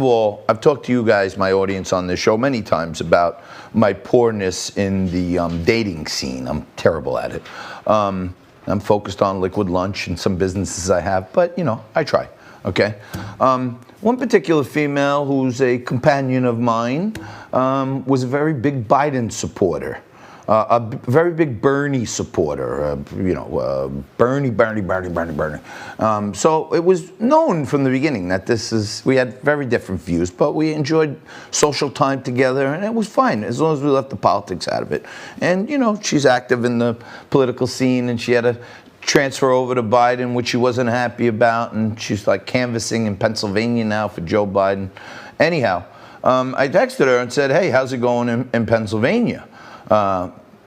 of all, I've talked to you guys, my audience on this show, many times about my poorness in the dating scene. I'm terrible at it. I'm focused on Liquid Lunch and some businesses I have, but, you know, I try, okay? One particular female who's a companion of mine was a very big Biden supporter. A very big Bernie supporter, Bernie. So it was known from the beginning that we had very different views, but we enjoyed social time together, and it was fine as long as we left the politics out of it. And, you know, she's active in the political scene, and she had to transfer over to Biden, which she wasn't happy about, and she's like canvassing in Pennsylvania now for Joe Biden. Anyhow, I texted her and said, hey, how's it going in Pennsylvania?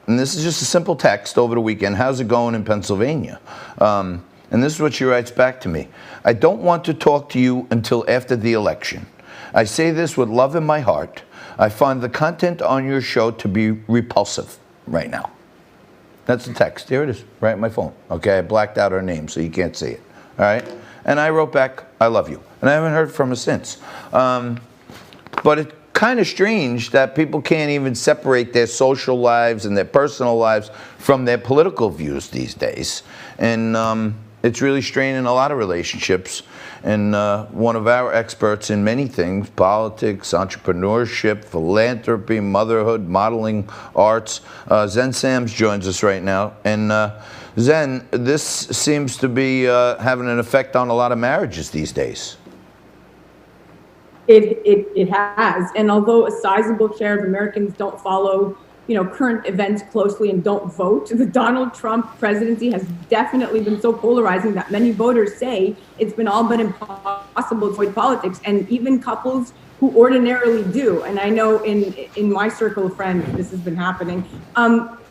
And this is just a simple text over the weekend. How's it going in Pennsylvania? And this is what she writes back to me. I don't want to talk to you until after the election. I say this with love in my heart. I find the content on your show to be repulsive right now. That's the text. Here it is, right on my phone. Okay, I blacked out her name so you can't see it. All right? And I wrote back, I love you. And I haven't heard from her since. But it's kind of strange that people can't even separate their social lives and their personal lives from their political views these days. And it's really straining a lot of relationships. And one of our experts in many things, politics, entrepreneurship, philanthropy, motherhood, modeling, arts, Xen Sams joins us right now. And Xen, this seems to be having an effect on a lot of marriages these days. It has, and although a sizable share of Americans don't follow, current events closely and don't vote, the Donald Trump presidency has definitely been so polarizing that many voters say it's been all but impossible to avoid politics, and even couples who ordinarily do. And I know in my circle of friends, this has been happening.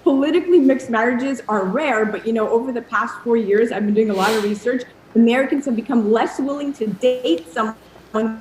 Politically mixed marriages are rare, but over the past 4 years, I've been doing a lot of research. Americans have become less willing to date someone.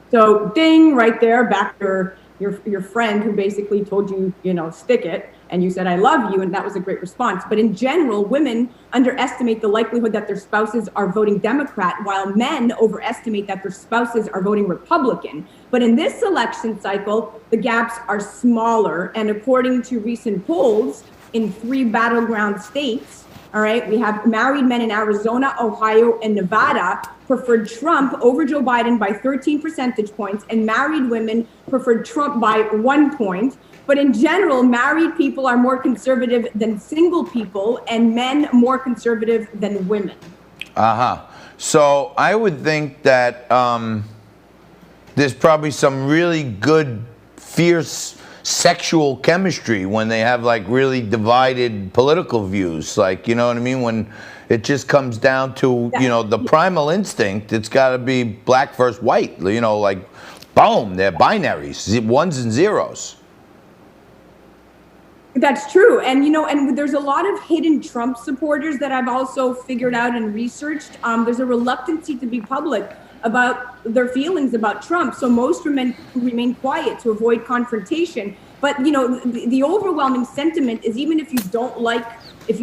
So ding, right there, back to your friend who basically told you, stick it, and you said, I love you, and that was a great response. But in general, women underestimate the likelihood that their spouses are voting Democrat, while men overestimate that their spouses are voting Republican. But in this election cycle, the gaps are smaller, and according to recent polls in 3 battleground states, all right, we have married men in Arizona, Ohio, and Nevada preferred Trump over Joe Biden by 13 percentage points, and married women preferred Trump by 1 point. But in general, married people are more conservative than single people, and men more conservative than women. So I would think that there's probably some really good, fierce sexual chemistry when they have like really divided political views, like, you know what I mean, when it just comes down to the primal instinct, it's got to be black versus white, like boom, they're binaries, ones and zeros. That's true. And and there's a lot of hidden Trump supporters that I've also figured out and researched. There's a reluctancy to be public about their feelings about Trump. So most women remain quiet to avoid confrontation. But, the overwhelming sentiment is, even if you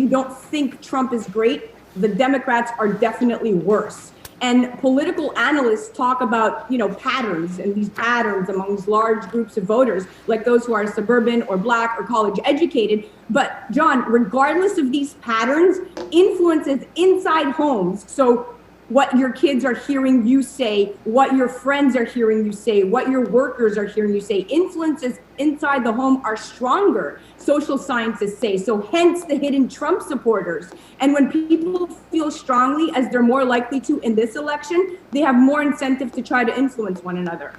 don't think Trump is great, the Democrats are definitely worse. And political analysts talk about, patterns, and these patterns amongst large groups of voters, like those who are suburban or black or college educated. But John, regardless of these patterns, influences inside homes. So what your kids are hearing you say, what your friends are hearing you say, what your workers are hearing you say, influences inside the home are stronger, social scientists say. So hence the hidden Trump supporters. And when people feel strongly, as they're more likely to in this election, they have more incentive to try to influence one another.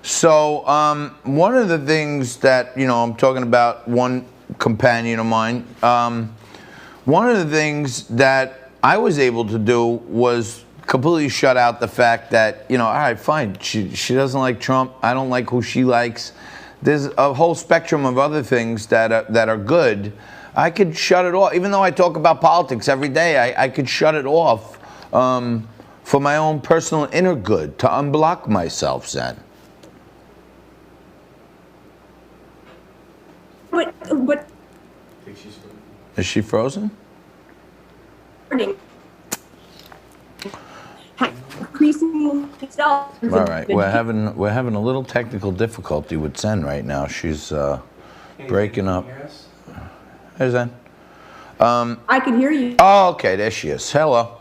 So one of the things that, I'm talking about one companion of mine, one of the things that I was able to do was completely shut out the fact that, all right, fine, she doesn't like Trump, I don't like who she likes. There's a whole spectrum of other things that are good. I could shut it off. Even though I talk about politics every day, I could shut it off for my own personal inner good, to unblock myself, Xen. But is she frozen? Increase single cell. All right, we're having a little technical difficulty with Xen right now. She's breaking up. Hey, Xen. I can hear you. Oh, okay, there she is. Hello.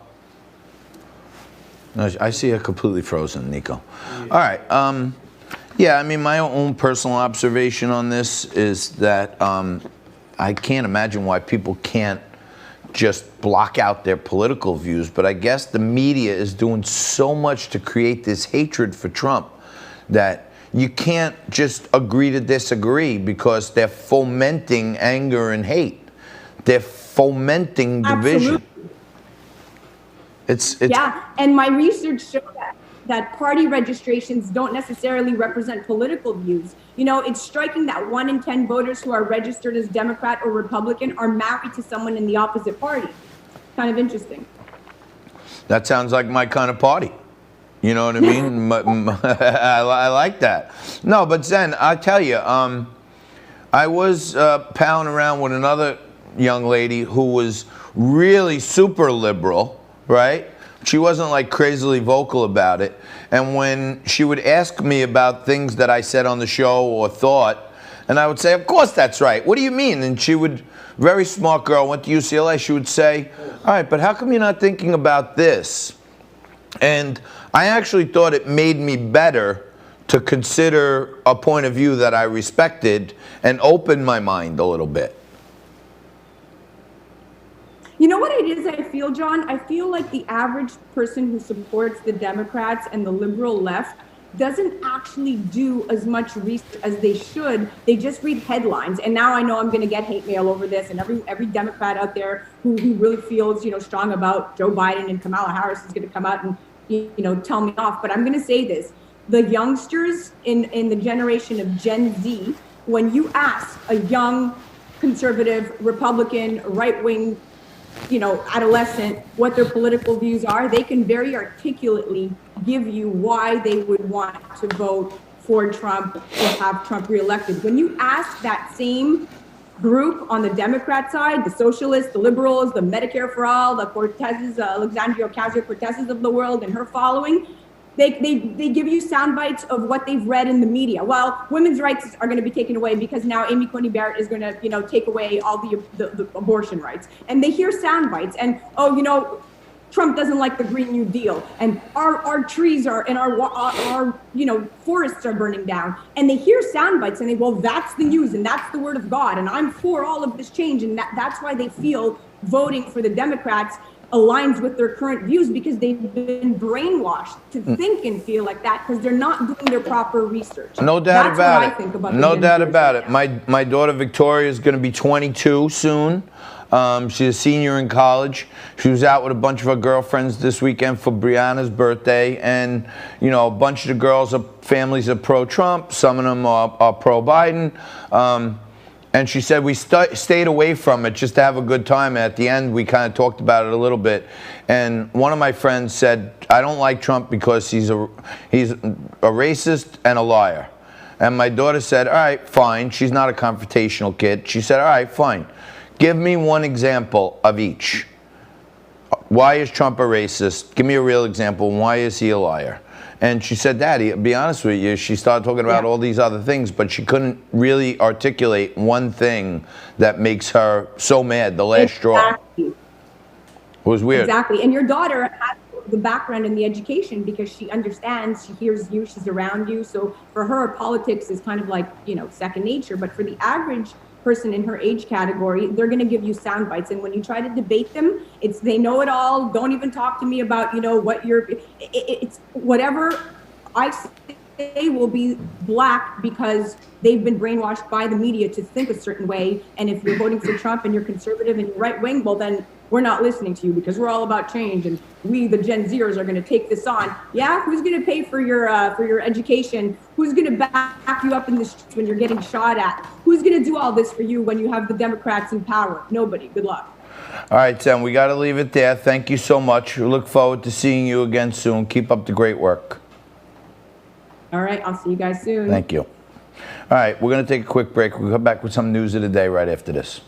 No, I see her completely frozen, Nico. All right. Yeah, I mean, my own personal observation on this is that I can't imagine why people can't just block out their political views, but I guess the media is doing so much to create this hatred for Trump that you can't just agree to disagree because they're fomenting anger and hate. They're fomenting division. Absolutely. Yeah, and my research showed that party registrations don't necessarily represent political views. You know, it's striking that 1 in 10 voters who are registered as Democrat or Republican are married to someone in the opposite party. Kind of interesting. That sounds like my kind of party. You know what I mean? I like that. No, but Xen, I tell you, I was palling around with another young lady who was really super liberal, right? She wasn't like crazily vocal about it. And when she would ask me about things that I said on the show or thought, and I would say, of course that's right. What do you mean? And she would, very smart girl, went to UCLA, she would say, all right, but how come you're not thinking about this? And I actually thought it made me better to consider a point of view that I respected and open my mind a little bit. You know what it is I feel, John? I feel like the average person who supports the Democrats and the liberal left doesn't actually do as much research as they should. They just read headlines. And now I know I'm going to get hate mail over this. And every Democrat out there who really feels, you know, strong about Joe Biden and Kamala Harris is going to come out and, you know, tell me off. But I'm going to say this. The youngsters in the generation of Gen Z, when you ask a young conservative, Republican, right-wing, you know, adolescent, what their political views are, they can very articulately give you why they would want to vote for Trump or have Trump reelected. When you ask that same group on the Democrat side, the socialists, the liberals, the Medicare for all, the Cortezes, Alexandria Ocasio-Cortezes of the world and her following, they give you sound bites of what they've read in the media. Well, women's rights are going to be taken away because now Amy Coney Barrett is going to, you know, take away all the abortion rights. And they hear sound bites and, oh, you know, Trump doesn't like the Green New Deal and our trees are and our you know, forests are burning down. And they hear sound bites and they, well, that's the news and that's the word of God and I'm for all of this change. And that's why they feel voting for the Democrats aligns with their current views because they've been brainwashed to think and feel like that because they're not doing their proper research. No doubt about it. I think about no doubt about it. My daughter Victoria is going to be 22 soon. She's a senior in college. She was out with a bunch of her girlfriends this weekend for Brianna's birthday, and you know, a bunch of the girls are families are pro-Trump. Some of them are pro-Biden. And she said we stayed away from it just to have a good time. At the end, we kind of talked about it a little bit. And one of my friends said, I don't like Trump because he's a racist and a liar. And my daughter said, all right, fine. She's not a confrontational kid. She said, all right, fine. Give me one example of each. Why is Trump a racist? Give me a real example. Why is he a liar? And she said, Daddy, to be honest with you, she started talking about all these other things, but she couldn't really articulate one thing that makes her so mad, the last straw. It was weird. Exactly. And your daughter has the background in the education because she understands, she hears you, she's around you. So for her, politics is kind of like, you know, second nature. But for the average person in her age category, they're going to give you sound bites. And when you try to debate them, it's they know it all. Don't even talk to me about, you know, what it's whatever I say will be black because they've been brainwashed by the media to think a certain way. And if you're voting for Trump and you're conservative and you're right wing, well, then we're not listening to you because we're all about change. And we, the Gen Zers, are going to take this on. Yeah, who's going to pay for your education? Who's going to back you up in the streets when you're getting shot at? Who's going to do all this for you when you have the Democrats in power? Nobody. Good luck. All right, Sam, we got to leave it there. Thank you so much. We look forward to seeing you again soon. Keep up the great work. All right, I'll see you guys soon. Thank you. All right, we're going to take a quick break. We'll come back with some news of the day right after this.